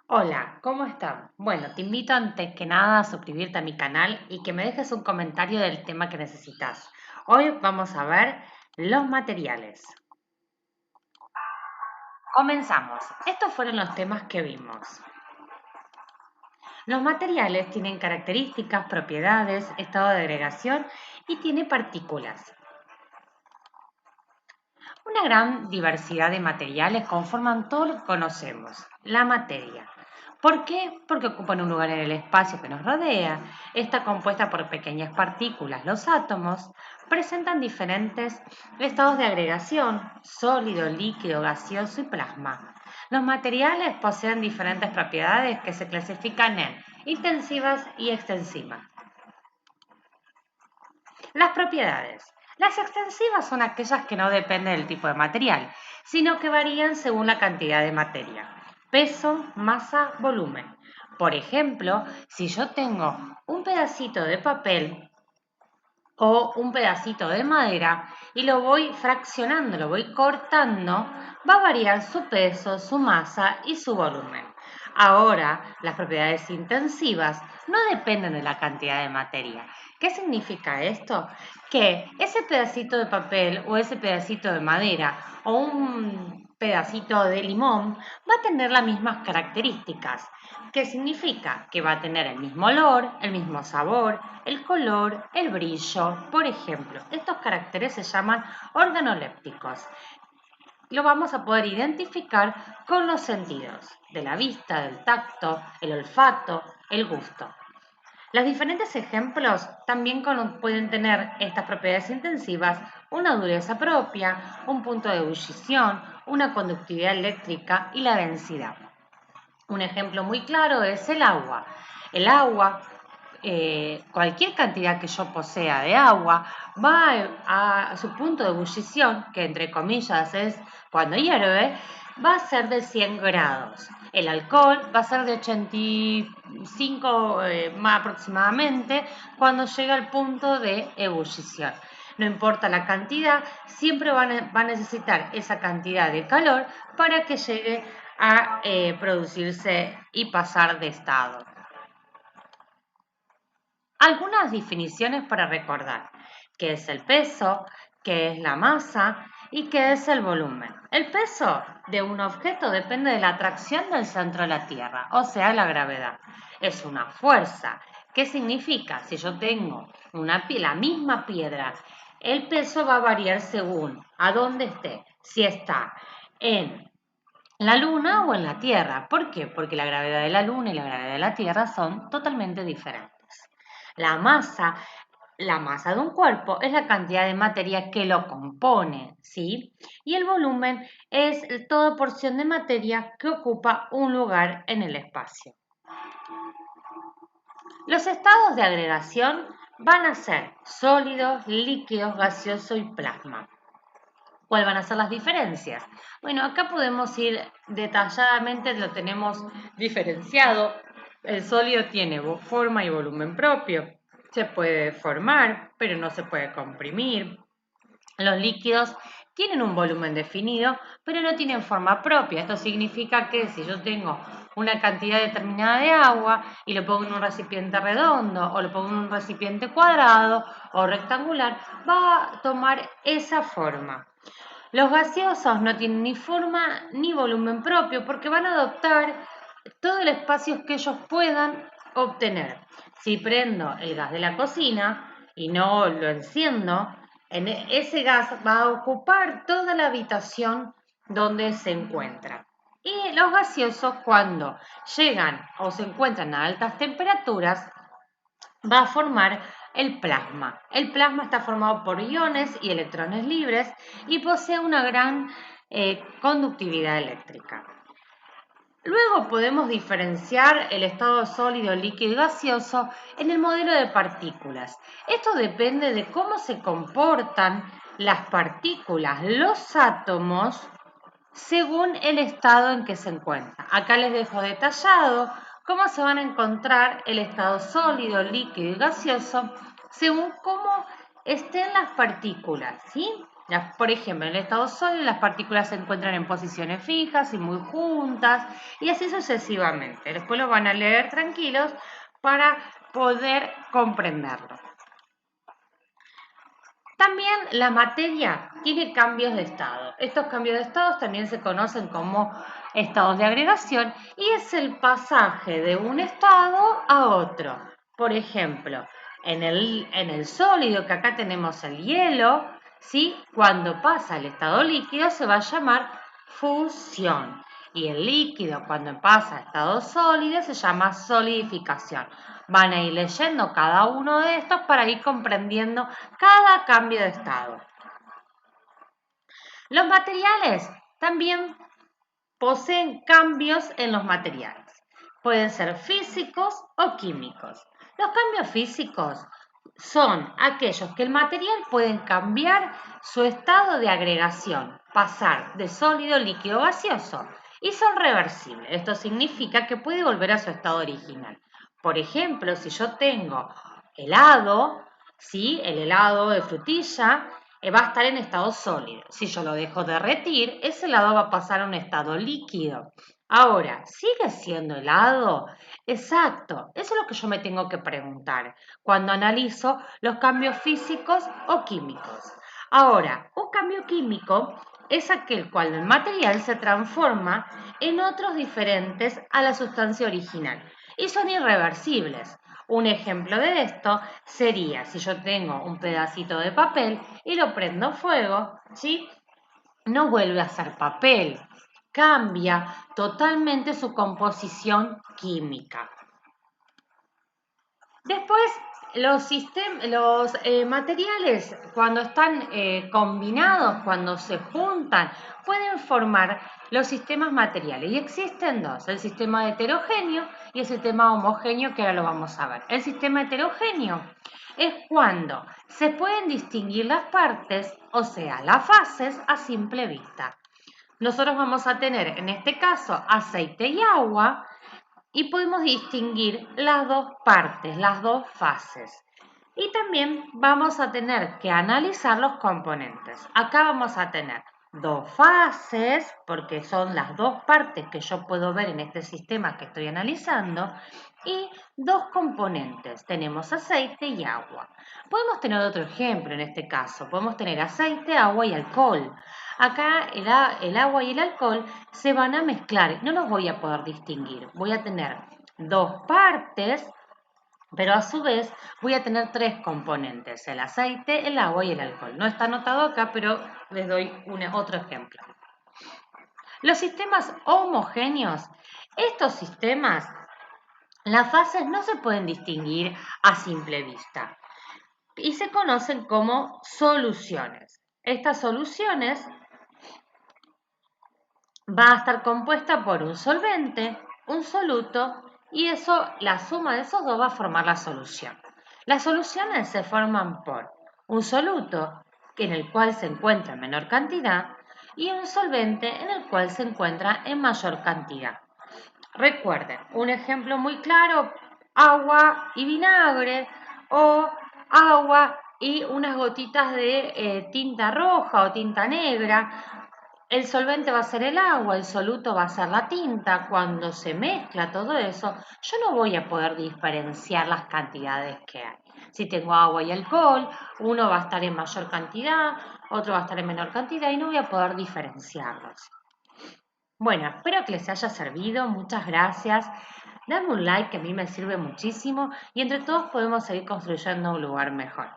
Hola, ¿cómo están? Bueno, te invito antes que nada a suscribirte a mi canal y que me dejes un comentario del tema que necesitas. Hoy vamos a ver los materiales. Comenzamos. Estos fueron los temas que vimos. Los materiales tienen características, propiedades, estado de agregación y tiene partículas. Una gran diversidad de materiales conforman todo lo que conocemos, la materia. ¿Por qué? Porque ocupan un lugar en el espacio que nos rodea, está compuesta por pequeñas partículas, los átomos, presentan diferentes estados de agregación, sólido, líquido, gaseoso y plasma. Los materiales poseen diferentes propiedades que se clasifican en intensivas y extensivas. Las propiedades. Las extensivas son aquellas que no dependen del tipo de material, sino que varían según la cantidad de materia. Peso, masa, volumen. Por ejemplo, si yo tengo un pedacito de papel o un pedacito de madera y lo voy fraccionando, lo voy cortando, va a variar su peso, su masa y su volumen. Ahora, las propiedades intensivas no dependen de la cantidad de materia. ¿Qué significa esto? Que ese pedacito de papel o ese pedacito de madera o un pedacito de limón va a tener las mismas características. ¿Qué significa? Que va a tener el mismo olor, el mismo sabor, el color, el brillo. Por ejemplo, estos caracteres se llaman organolépticos. Lo vamos a poder identificar con los sentidos, de la vista, del tacto, el olfato, el gusto. Los diferentes ejemplos también pueden tener estas propiedades intensivas una dureza propia, un punto de ebullición, una conductividad eléctrica y la densidad. Un ejemplo muy claro es el agua. El agua, cualquier cantidad que yo posea de agua, va a su punto de ebullición, que entre comillas es cuando hierve, va a ser de 100 grados. El alcohol va a ser de 85 más aproximadamente cuando llega al punto de ebullición. No importa la cantidad, siempre va a necesitar esa cantidad de calor para que llegue a producirse y pasar de estado. Algunas definiciones para recordar: qué es el peso, qué es la masa y qué es el volumen. El peso de un objeto depende de la atracción del centro de la Tierra, o sea, la gravedad. Es una fuerza. ¿Qué significa? Si yo tengo la misma piedra, el peso va a variar según a dónde esté. Si está en la Luna o en la Tierra. ¿Por qué? Porque la gravedad de la Luna y la gravedad de la Tierra son totalmente diferentes. La masa, la masa de un cuerpo es la cantidad de materia que lo compone, ¿sí? Y el volumen es toda porción de materia que ocupa un lugar en el espacio. Los estados de agregación van a ser sólidos, líquidos, gaseoso y plasma. ¿Cuáles van a ser las diferencias? Bueno, acá podemos ir detalladamente, lo tenemos diferenciado. El sólido tiene forma y volumen propio. Se puede formar, pero no se puede comprimir. Los líquidos tienen un volumen definido, pero no tienen forma propia. Esto significa que si yo tengo una cantidad determinada de agua y lo pongo en un recipiente redondo o lo pongo en un recipiente cuadrado o rectangular, va a tomar esa forma. Los gaseosos no tienen ni forma ni volumen propio porque van a adoptar todo el espacio que ellos puedan obtener. Si prendo el gas de la cocina y no lo enciendo, ese gas va a ocupar toda la habitación donde se encuentra. Y los gaseosos, cuando llegan o se encuentran a altas temperaturas, va a formar el plasma. El plasma está formado por iones y electrones libres y posee una gran conductividad eléctrica. Luego podemos diferenciar el estado sólido, líquido y gaseoso en el modelo de partículas. Esto depende de cómo se comportan las partículas, los átomos, según el estado en que se encuentra. Acá les dejo detallado cómo se van a encontrar el estado sólido, líquido y gaseoso según cómo estén las partículas, ¿sí? Por ejemplo, en el estado sólido las partículas se encuentran en posiciones fijas y muy juntas y así sucesivamente. Después lo van a leer tranquilos para poder comprenderlo. También la materia tiene cambios de estado. Estos cambios de estado también se conocen como estados de agregación y es el pasaje de un estado a otro. Por ejemplo, en el sólido, que acá tenemos el hielo, ¿sí? Cuando pasa al estado líquido se va a llamar fusión. Y el líquido, cuando pasa a estado sólido, se llama solidificación. Van a ir leyendo cada uno de estos para ir comprendiendo cada cambio de estado. Los materiales también poseen cambios en los materiales. Pueden ser físicos o químicos. Los cambios físicos son aquellos que el material pueden cambiar su estado de agregación, pasar de sólido, líquido, gaseoso, y son reversibles. Esto significa que puede volver a su estado original. Por ejemplo, si yo tengo helado, ¿sí? El helado de frutilla va a estar en estado sólido. Si yo lo dejo derretir, ese helado va a pasar a un estado líquido. Ahora, ¿sigue siendo helado? Exacto, eso es lo que yo me tengo que preguntar cuando analizo los cambios físicos o químicos. Ahora, un cambio químico es aquel cual el material se transforma en otros diferentes a la sustancia original y son irreversibles. Un ejemplo de esto sería si yo tengo un pedacito de papel y lo prendo fuego, ¿sí? No vuelve a ser papel, cambia totalmente su composición química. Después, los materiales, cuando están combinados, cuando se juntan, pueden formar los sistemas materiales. Y existen dos, el sistema heterogéneo y el sistema homogéneo, que ahora lo vamos a ver. El sistema heterogéneo es cuando se pueden distinguir las partes, o sea, las fases, a simple vista. Nosotros vamos a tener, en este caso, aceite y agua, y podemos distinguir las dos partes, las dos fases. Y también vamos a tener que analizar los componentes. Acá vamos a tener dos fases, porque son las dos partes que yo puedo ver en este sistema que estoy analizando, y dos componentes. Tenemos aceite y agua. Podemos tener otro ejemplo en este caso. Podemos tener aceite, agua y alcohol. Acá el agua y el alcohol se van a mezclar, no los voy a poder distinguir. Voy a tener dos partes, pero a su vez voy a tener tres componentes, el aceite, el agua y el alcohol. No está anotado acá, pero les doy otro ejemplo. Los sistemas homogéneos, estos sistemas, las fases no se pueden distinguir a simple vista y se conocen como soluciones. Estas soluciones va a estar compuesta por un solvente, un soluto y la suma de esos dos va a formar la solución. Las soluciones se forman por un soluto en el cual se encuentra en menor cantidad y un solvente en el cual se encuentra en mayor cantidad. Recuerden, un ejemplo muy claro, agua y vinagre o agua y unas gotitas de tinta roja o tinta negra. El solvente va a ser el agua, el soluto va a ser la tinta. Cuando se mezcla todo eso, yo no voy a poder diferenciar las cantidades que hay. Si tengo agua y alcohol, uno va a estar en mayor cantidad, otro va a estar en menor cantidad y no voy a poder diferenciarlos. Bueno, espero que les haya servido. Muchas gracias. Dame un like que a mí me sirve muchísimo y entre todos podemos seguir construyendo un lugar mejor.